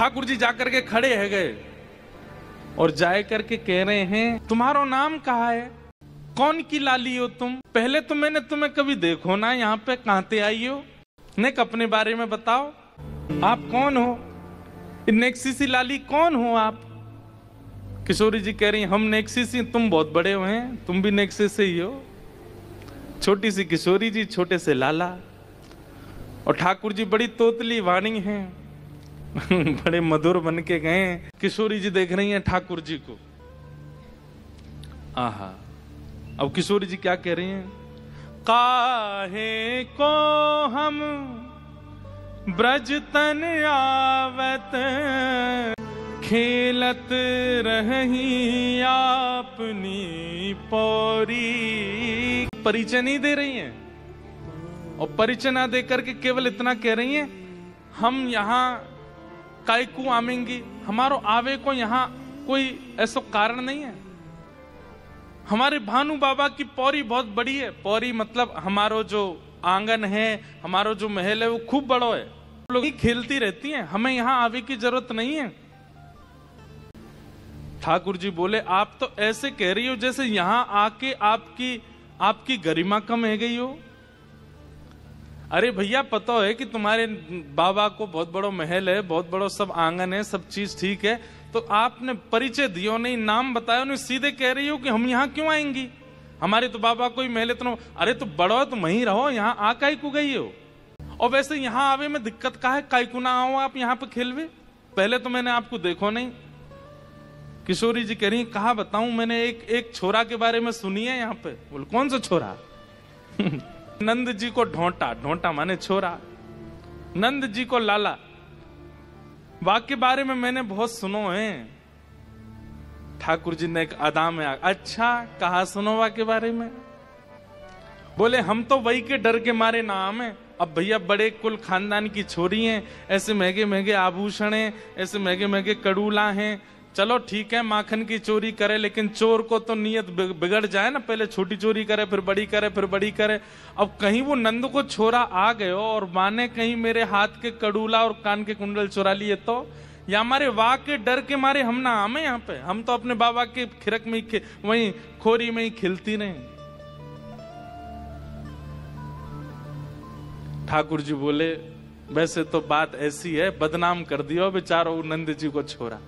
ठाकुर जी जाकर के खड़े है गए और जाए करके कह रहे हैं, तुम्हारा नाम कहा है, कौन की लाली हो तुम? पहले तो मैंने तुम्हें कभी देखो ना, यहाँ पे कहां से आई हो? नेक अपने बारे में बताओ, आप कौन हो? नेक्सिसी लाली कौन हो आप? किशोरी जी कह रही, हम नेक्सिसी, तुम बहुत बड़े हुए हैं, तुम भी नेक्सिस से ही हो। छोटी सी किशोरी जी, छोटे से लाला। और ठाकुर जी बड़ी तोतली वाणी हैं बड़े मधुर बन के गए। किशोरी जी देख रही हैं ठाकुर जी को। आहा, अब किशोरी जी क्या कह रही हैं? काहे को हम ब्रज तन आवत, खेलत रही आपनी पौरी। परिचय नहीं दे रही हैं, और परिचय ना देकर के केवल इतना कह रही हैं, हम यहाँ कायकू आवेंगी, हमारो आवे को यहाँ कोई ऐसा कारण नहीं है। हमारे भानु बाबा की पौरी बहुत बड़ी है। पौरी मतलब हमारो जो आंगन है, हमारो जो महल है वो खूब बड़ा है, लोग ही खेलती रहती हैं, हमें यहाँ आवे की जरूरत नहीं है। ठाकुर जी बोले, आप तो ऐसे कह रही हो जैसे यहाँ आके आपकी गरिमा कम है गई हो। अरे भैया, पता है कि तुम्हारे बाबा को बहुत बड़ा महल है, बहुत बड़ा सब आंगन है, सब चीज ठीक है, तो आपने परिचय दियो नहीं, नाम बताया नहीं, सीधे कह रही हो कि हम यहाँ क्यों आएंगी, हमारे तो बाबा कोई महल इतना। अरे तो बड़ो तो वहीं रहो, यहाँ आ काई को गई हो? और वैसे यहाँ आवे में दिक्कत का है, काई को ना आओ आप यहाँ पे खेलवे? पहले तो मैंने आपको देखो नहीं। किशोरी जी कह रही, कहा बताऊं, मैंने एक छोरा के बारे में सुनी है यहाँ पे। बोल, कौन सा छोरा? नंद जी को ढोंटा, ढोंटा माने छोरा, नंद जी को लाला। वाक्य बारे में मैंने बहुत सुनो है। ठाकुर जी ने एक अदा में अच्छा कहा, सुनो वाक्य बारे में? बोले, हम तो वही के डर के मारे नाम है। अब भैया बड़े कुल खानदान की छोरी हैं, ऐसे महंगे महंगे आभूषण हैं, ऐसे महंगे महंगे कड़ूला हैं, चलो ठीक है माखन की चोरी करे, लेकिन चोर को तो नियत बिगड़ जाए ना, पहले छोटी चोरी करे, फिर बड़ी करे, फिर बड़ी करे। अब कहीं वो नंद को छोरा आ गए और माने कहीं मेरे हाथ के कड़ूला और कान के कुंडल चुरा लिए तो, या हमारे वाह के डर के मारे हम ना आमे यहाँ पे, हम तो अपने बाबा के खिरक में ही वहीं खोरी में ही खिलती रहे। ठाकुर जी बोले, वैसे तो बात ऐसी है, बदनाम कर दियो बेचारो नंद जी को छोरा।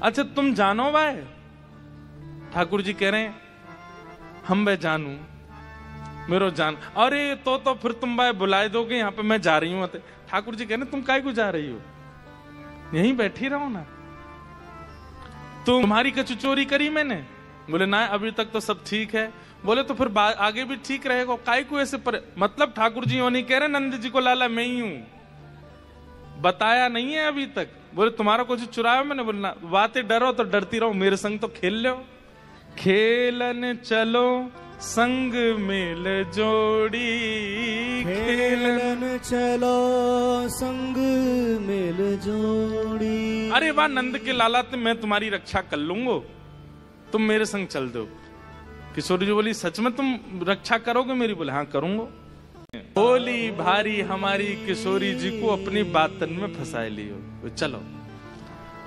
अच्छा तुम जानो भाई? ठाकुर जी कह रहे हैं, हम वह जानू, मेरो जान। अरे तो फिर तुम भाई बुलाए दोगे यहाँ पे, मैं जा रही हूँ। ठाकुर जी कह रहे, तुम काहे को जा रही हो, यहीं बैठी रहो ना। तुम्हारी कछु चोरी करी मैंने? बोले ना, अभी तक तो सब ठीक है। बोले तो फिर आगे भी ठीक रहेगा, काहे को ऐसे मतलब ठाकुर जी नहीं कह रहे नंद जी को लाला मैं ही हूं, बताया नहीं है अभी तक। बोले तुम्हारा कुछ चुराया मैंने? बोलना बातें डरो तो डरती रहो, मेरे संग तो खेल लो। खेलन चलो संग मेल जोड़ी, खेलन चलो संग मेल जोड़ी। अरे वाह नंद के लाला, मैं तुम्हारी रक्षा कर लूंगा, तुम मेरे संग चल दो। किशोरी जी बोली, सच में तुम रक्षा करोगे मेरी? बोले हाँ करूंगा। बोली भारी हमारी किशोरी जी को अपनी बातन में फंसा लियो, चलो।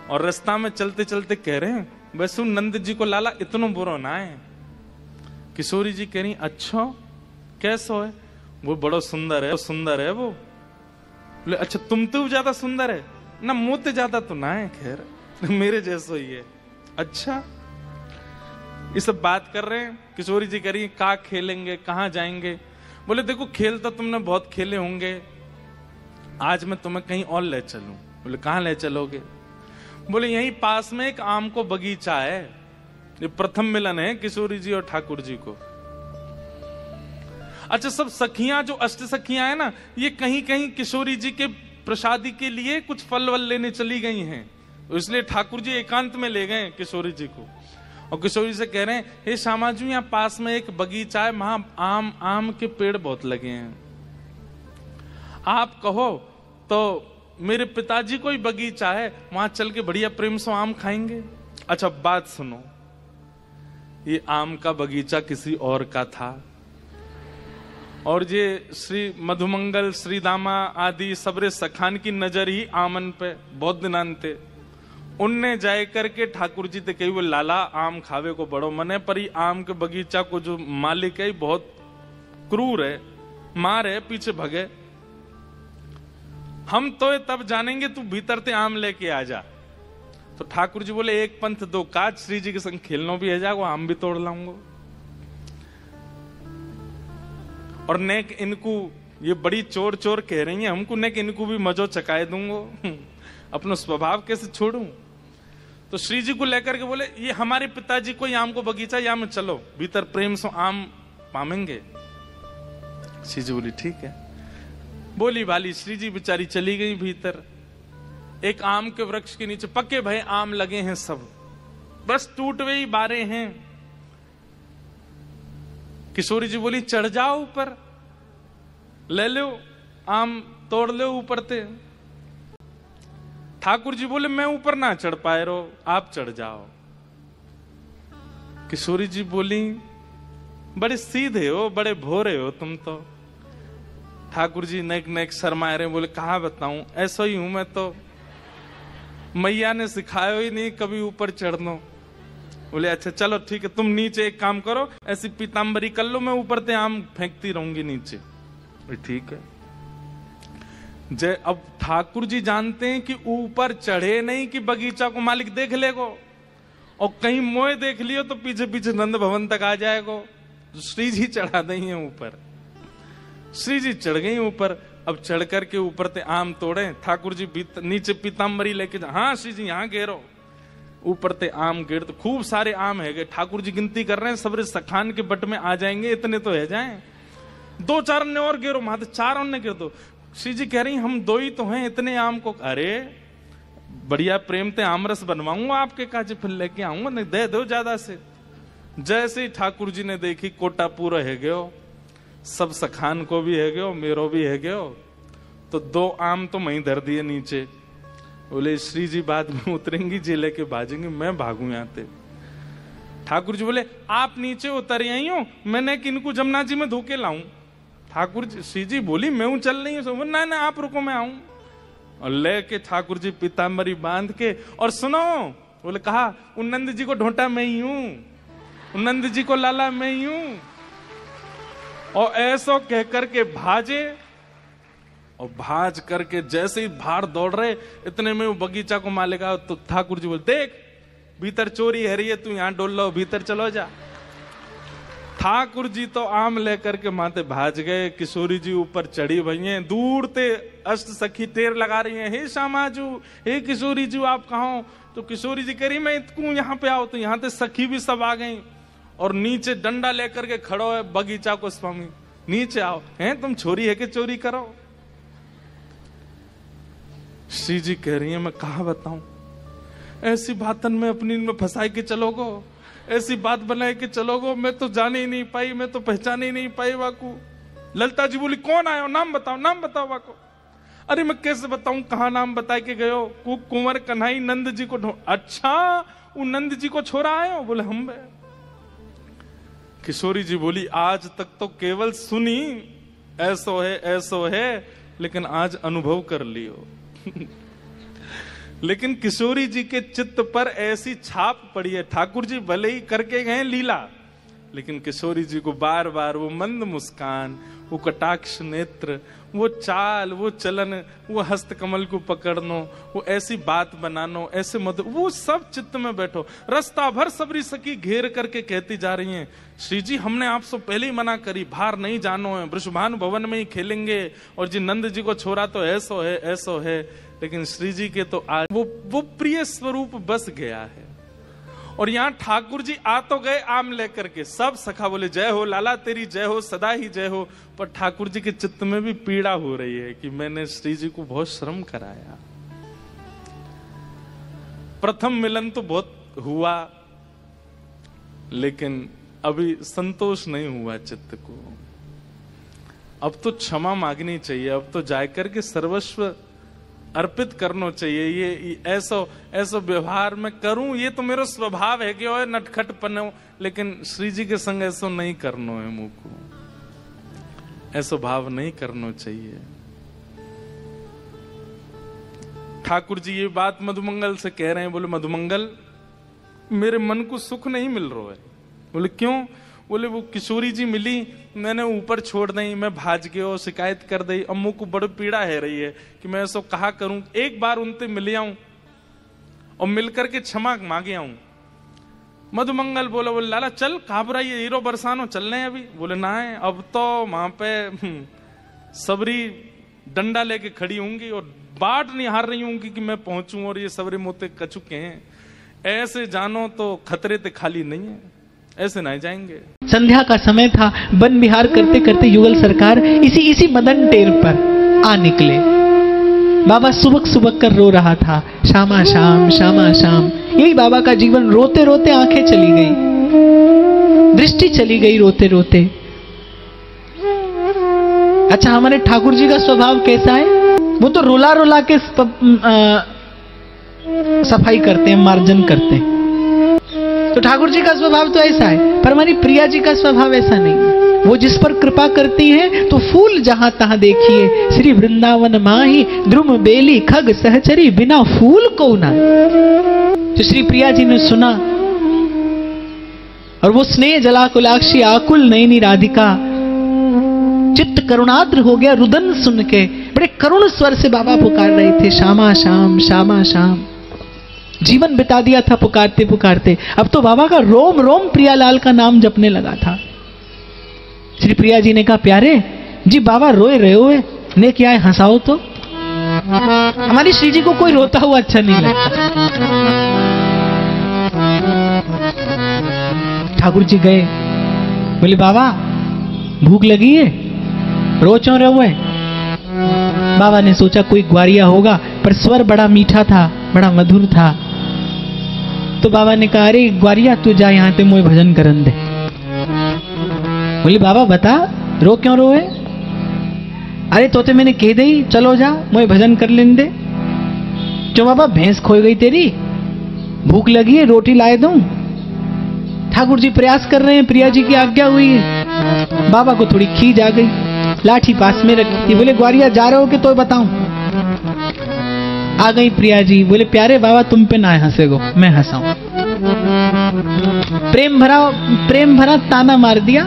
और रास्ता में चलते चलते कह रहे हैं, वैसे नंद जी को लाला इतना बुरा ना है। किशोरी जी कह रही, अच्छा कैसो है? वो बड़ा सुंदर है, सुंदर है वो। बोले अच्छा तुम तो ज्यादा सुंदर है ना, मुंह ज्यादा तो ना है, खैर मेरे जैसो ही है। अच्छा ये सब बात कर रहे हैं। किशोरी जी कह रही, कहाँ खेलेंगे, कहाँ जाएंगे? बोले देखो खेल तो तुमने बहुत खेले होंगे, आज मैं तुम्हें कहीं और ले चलूं। बोले कहाँ ले चलोगे? बोले यहीं पास में एक आम को बगीचा है। ये प्रथम मिलन है किशोरी जी और ठाकुर जी को। अच्छा सब सखियां, जो अष्ट सखियां है ना, ये कहीं कहीं किशोरी जी के प्रसादी के लिए कुछ फल वल लेने चली गई हैं, तो इसलिए ठाकुर जी एकांत में ले गए किशोरी जी को। और किशोरी से कह रहे हैं, हे श्यामा जी यहाँ पास में एक बगीचा है, वहां आम के पेड़ बहुत लगे हैं, आप कहो तो मेरे पिताजी को ही बगीचा है, वहां चल के बढ़िया प्रेम से आम खाएंगे। अच्छा बात सुनो, ये आम का बगीचा किसी और का था। और ये श्री मधुमंगल, श्री दामा आदि सबरे सखान की नजर ही आमन पे बहुत दिनान थे। उनने जाए करके ठाकुर जी ते कही वो लाला आम खावे को बड़ो मने, पर ही आम के बगीचा को जो मालिक है बहुत क्रूर है, मार है, पीछे भगे। हम तो तब जानेंगे, तू भीतर ते आम लेके आ जा। तो ठाकुर जी बोले एक पंथ दो काज, श्री जी के संग खेलनो भी है जागो, आम भी तोड़ लाऊंगो। और नेक इनको ये बड़ी चोर चोर कह रही है हमको, नेक इनको भी मजो चकाए दूंगो, अपना स्वभाव कैसे छोड़ूं। तो श्री जी को लेकर के बोले ये हमारे पिताजी को आम को बगीचा, या में चलो भीतर प्रेम से आम पामेंगे। श्री जी बोली ठीक है। बोली वाली श्री जी बेचारी चली गई भीतर। एक आम के वृक्ष के नीचे पक्के भय आम लगे हैं सब, बस टूटवे ही बारे हैं। किशोरी जी बोली चढ़ जाओ ऊपर, ले लो आम तोड़ लो ऊपर ते। ठाकुर जी बोले मैं ऊपर ना चढ़ पाए रो, आप चढ़ जाओ। किशोरी जी बोली बड़े सीधे हो, बड़े भोरे हो तुम तो। ठाकुर जी नेक नेक शर्माए रहे, बोले कहा बताऊं, ऐसा ही हूं मैं तो, मैया ने सिखाया ही नहीं कभी ऊपर चढ़ना। बोले अच्छा चलो ठीक है, तुम नीचे एक काम करो, ऐसी पीताम्बरी कर लो, मैं ऊपर ते आम फेंकती रहूंगी नीचे। ठीक है। जय अब ठाकुर जी जानते हैं कि ऊपर चढ़े नहीं कि बगीचा को मालिक देख लेगो, और कहीं मोए देख लियो तो पीछे पीछे नंद भवन तक आ जाएगो। श्री जी चढ़ा देंगे ऊपर। श्री जी चढ़ गई ऊपर। अब चढ़ करके ऊपर ते आम तोड़े। ठाकुर जी नीचे पीताम्बरी लेके जा। हाँ श्री जी यहाँ गेरो। ऊपर ते आम गिर, तो खूब सारे आम है गए। ठाकुर जी गिनती कर रहे हैं, सबरे सखान के बट में आ जाएंगे, इतने तो है जाएं। दो चार ने और गिरो, माते चार ने गिर दो। श्री जी कह रही हम दो ही तो हैं, इतने आम को, अरे बढ़िया प्रेम ते आमरस बनवाऊंगा आपके काजे, फिर लेके आऊंगा, नहीं दे दो ज्यादा से। जैसे ही ठाकुर जी ने देखी कोटा पूरा है गयो, सब सखान को भी है गयो, मेरो भी है गयो, तो दो आम तो मैं धर दिए नीचे। बोले श्री जी बाद में उतरेंगी, जे लेके भाजेंगे, मैं भागू यहाँ ते। ठाकुर जी बोले आप नीचे उतर आई हो, मैंने किनको जमुना जी में धोके लाऊं। ठाकुर जी, श्री जी बोली मैं चल रही हूँ, ना ना आप रुको मैं आऊं। और लेके ठाकुर जी पीताम्बरी बांध के, और सुनो, बोले कहा नंद जी को ढोंटा मैं ही हूं, नंद जी को लाला मैं ही हूं। और ऐसो कह करके भाजे, और भाज करके जैसे ही बाहर दौड़ रहे, इतने में वो बगीचा को मालिक आओ। तो ठाकुर जी बोले देख भीतर चोरी है रही है, तू यहां डोल लो, भीतर चलो जा। ठाकुर जी तो आम लेकर के माते भाज गए। किशोरी जी ऊपर चढ़ी भई हैं, दूर ते अष्ट सखी टेर लगा रही हैं, हे श्यामाजू, हे किशोरी जी आप कहाँ हो। तो किशोरी जी कह रही मैं इतकू यहाँ पे आओ। तो यहाँ ते सखी भी सब आ गई, और नीचे डंडा लेकर के खड़ो है बगीचा को स्वामी, नीचे आओ, हैं तुम छोरी है कि चोरी करो। श्री जी कह रही है मैं कहा बताऊं, ऐसी बातन में अपनी में फंसाई के चलोगो, ऐसी बात बनाए के चलोगो, मैं तो जाने ही नहीं पाई, मैं तो पहचान ही नहीं पाई वाकू। ललिता जी बोली कौन आयो, नाम बताओ वाको। अरे मैं कैसे बताऊं, कहा नाम बताए के गयो, कुंवर कन्हई नंद जी को अच्छा वो नंद जी को छोरा आयो। बोले हम। किशोरी जी बोली आज तक तो केवल सुनी, ऐसो है, लेकिन आज अनुभव कर लियो। लेकिन किशोरी जी के चित्त पर ऐसी छाप पड़ी है, ठाकुर जी भले ही करके गए लीला, लेकिन किशोरी जी को बार बार वो मंद मुस्कान, वो कटाक्ष नेत्र, वो चाल, वो चलन, वो हस्त कमल को पकड़नो, वो ऐसी बात बनानो, ऐसे मधुर, वो सब चित्त में बैठो। रास्ता भर सबरी सखी घेर करके कहती जा रही हैं श्री जी हमने आपसे पहले ही मना करी, बाहर नहीं जानो है, वृषभानु भवन में ही खेलेंगे, और जी नंद जी को छोरा तो ऐसो है। लेकिन श्री जी के तो आज वो प्रिय स्वरूप बस गया है। और यहाँ ठाकुर जी आ तो गए आम लेकर के, सब सखा बोले जय हो लाला तेरी जय हो, सदा ही जय हो। पर ठाकुर जी के चित्त में भी पीड़ा हो रही है कि मैंने श्री जी को बहुत श्रम कराया। प्रथम मिलन तो बहुत हुआ, लेकिन अभी संतोष नहीं हुआ चित्त को। अब तो क्षमा मांगनी चाहिए, अब तो जाकर के सर्वस्व अर्पित करना चाहिए। ये ऐसा व्यवहार मैं करूं, ये तो मेरा स्वभाव है कि ओए नटखट पनो, लेकिन श्री जी के संग ऐसा नहीं करना है मुझको। ऐसा भाव नहीं करना चाहिए। ठाकुर जी ये बात मधुमंगल से कह रहे हैं। बोले मधुमंगल, मेरे मन को सुख नहीं मिल रहा है। बोले क्यों? बोले वो किशोरी जी मिली, मैंने ऊपर छोड़ दी, मैं भाज गयो, शिकायत कर दी, अम्मू को बड़ी पीड़ा है रही है कि मैं ऐसा कहा करूं, एक बार उनसे मिल आऊं और मिलकर के क्षमा मांगे आऊं। मधुमंगल बोले लाला चल, घबराइए, हीरो बरसानो, चल रहे हैं अभी। बोले ना है, अब तो वहां पे सबरी डंडा लेके खड़ी होंगी और बाट नहीं हार रही होंगी कि मैं पहुंचूं, और ये सबरे मोते कचुके हैं। ऐसे जानो तो खतरे ते खाली नहीं है, ऐसे नहीं जाएंगे। संध्या का समय था। वन विहार करते करते युगल सरकार इसी मदन टेर पर आ निकले। बाबा सुबक सुबक कर रो रहा था, श्यामा श्याम श्यामा श्याम। यही बाबा का जीवन, रोते रोते आंखें चली गई, दृष्टि चली गई रोते रोते। अच्छा, हमारे ठाकुर जी का स्वभाव कैसा है? वो तो रुला रुला के सफाई करते हैं, मार्जन करते हैं। तो ठाकुर जी का स्वभाव तो ऐसा है, पर हमारी प्रिया जी का स्वभाव ऐसा नहीं है। वो जिस पर कृपा करती है तो फूल जहां तहां देखिए, श्री वृंदावन माही द्रुम बेली खग सहचरी, बिना फूल को ना। तो श्री प्रिया जी ने सुना और वो स्नेह जलाकुलाक्षी आकुल नयनी राधिका चित्त करुणाद्र हो गया। रुदन सुन के बड़े करुण स्वर से बाबा पुकार रहे थे, श्यामा श्याम श्यामा श्याम। जीवन बिता दिया था पुकारते पुकारते। अब तो बाबा का रोम रोम प्रियालाल का नाम जपने लगा था। श्री प्रिया जी ने कहा, प्यारे जी बाबा रोए रहे हो ने क्या है, हंसाओ तो। हमारी श्री जी को कोई रोता हुआ अच्छा नहीं लगता। ठाकुर जी गए, बोले बाबा भूख लगी है, रो क्यों रहे हुए? बाबा ने सोचा कोई ग्वारिया होगा, पर स्वर बड़ा मीठा था, बड़ा मधुर था। तो बाबा ने कहा, अरे ग्वारिया तू जा यहां ते मोए भजन करन दे। बोले बाबा बता, रो क्यों रोए? अरे तोते मैंने कह दी, चलो जा मोए भजन कर लेन दे। क्यों बाबा, भैंस खोई गई तेरी, भूख लगी है, रोटी लाए दूं? ठाकुर जी प्रयास कर रहे हैं, प्रिया जी की आज्ञा हुई है। बाबा को थोड़ी खींच आ गई, लाठी पास में रखी थी। बोले ग्वारिया जा रहे हो कि तो बताऊं? आ गई प्रिया जी। बोले प्यारे बाबा तुम पे ना हंसेगो, मैं हंसाऊं। प्रेम भरा ताना मार दिया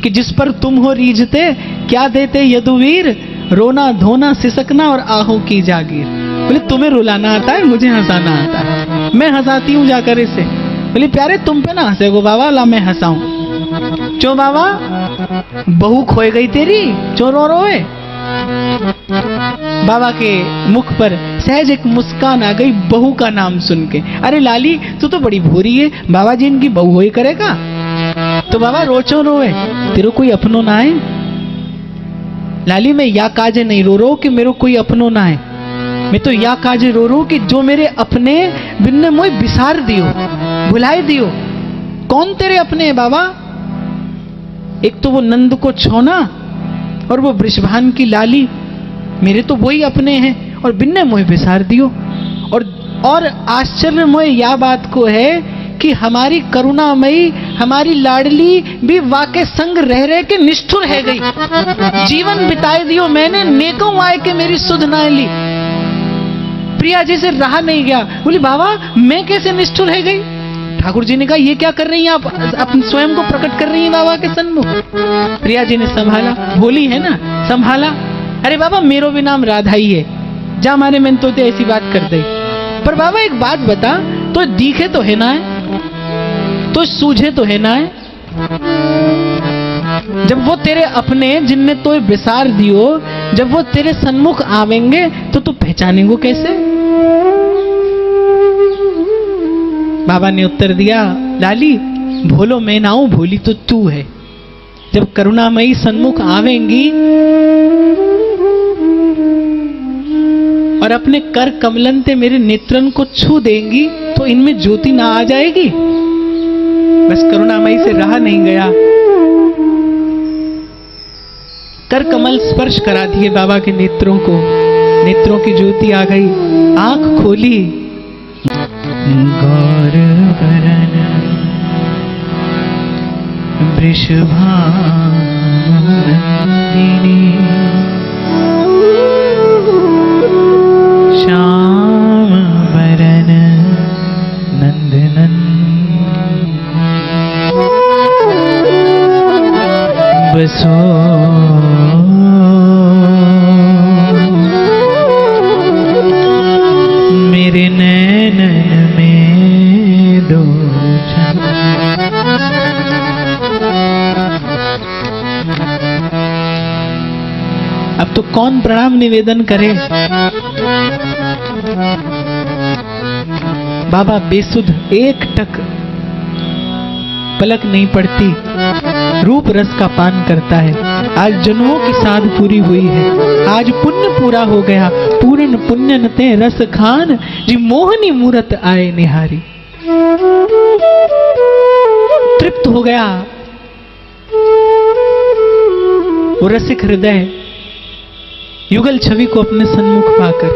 कि जिस पर तुम हो रीझते, क्या देते यदुवीर, रोना धोना सिसकना और आहों की जागीर। बोले तुम्हें रुलाना आता है, मुझे हंसाना आता है, मैं हंसाती हूं जाकर इसे। बोले प्यारे तुम पे ना हंसेगो बाबा, ला मैं हंसाऊं। क्यों बाबा, बहू खोई गई तेरी, क्यों रो रोए? बाबा के मुख पर सहज एक मुस्कान आ गई बहू का नाम सुन के। अरे लाली तू तो बड़ी भोरी है, बाबा जी इनकी बहू हो ही करेगा। तो बाबा रोचो रोए, तेरे कोई अपनो ना है? लाली मैं या काजे नहीं रो रो कि मेरे कोई अपनो ना है, मैं तो या काजे रो रो कि जो मेरे अपने बिन्ने मोई बिसार दियो, भुलाए दियो। कौन तेरे अपने है बाबा? एक तो वो नंद को छोना और वो वृषभान की लाली, मेरे तो वही अपने हैं और बिन्ने मोह बिसार दियो। और आश्चर्य मोह या बात को है कि हमारी करुणामयी, हमारी लाडली भी वाके संग रह रहे के निष्ठुर है गई। जीवन बिताए दियो मैंने, नेकों आए के मेरी सुध ना ली। प्रिया जी से रहा नहीं गया। बोली बाबा मैं कैसे निष्ठुर है गई? ठाकुर जी ने कहा ये क्या कर रही हैं आप स्वयं को प्रकट कर रही हैं बाबा के सन्मुख। प्रिया जी ने संभाला, भोली है ना, संभाला। अरे बाबा मेरो भी नाम राधा ही है, जा मारे मैंने तो ऐसी बात कर दी। पर बाबा एक बात बता, तो दिखे तो है ना है, तो सूझे तो है ना है। जब वो तेरे अपने जिनने तो विसार दियो, जब वो तेरे सन्मुख आवेंगे तो तू पहचानेंगे कैसे? बाबा ने उत्तर दिया, लाली भोलो मैं ना हूं, भोली तो तू है। जब करुणामयी सन्मुख आवेंगी और अपने कर कमलन ते मेरे नेत्रन को छू देंगी तो इनमें ज्योति ना आ जाएगी? बस करुणामयी से रहा नहीं गया, कर कमल स्पर्श करा दिए बाबा के नेत्रों को, नेत्रों की ज्योति आ गई। आंख खोली, गौर वरन वृषभानंदिनी श्याम बरन नंदनन बसो मेरे नैनन में दो अब तो कौन प्रणाम निवेदन करे। बाबा बेसुध एक टक पलक नहीं पड़ती, रूप रस का पान करता है। आज जन्मों की साध पूरी हुई है, आज पुण्य पूरा हो गया। पूर्ण पुण्य नते रस खान, जी मोहनी मूरत आए निहारी। तृप्त हो गया वो रसिक हृदय युगल छवि को अपने सन्मुख पाकर।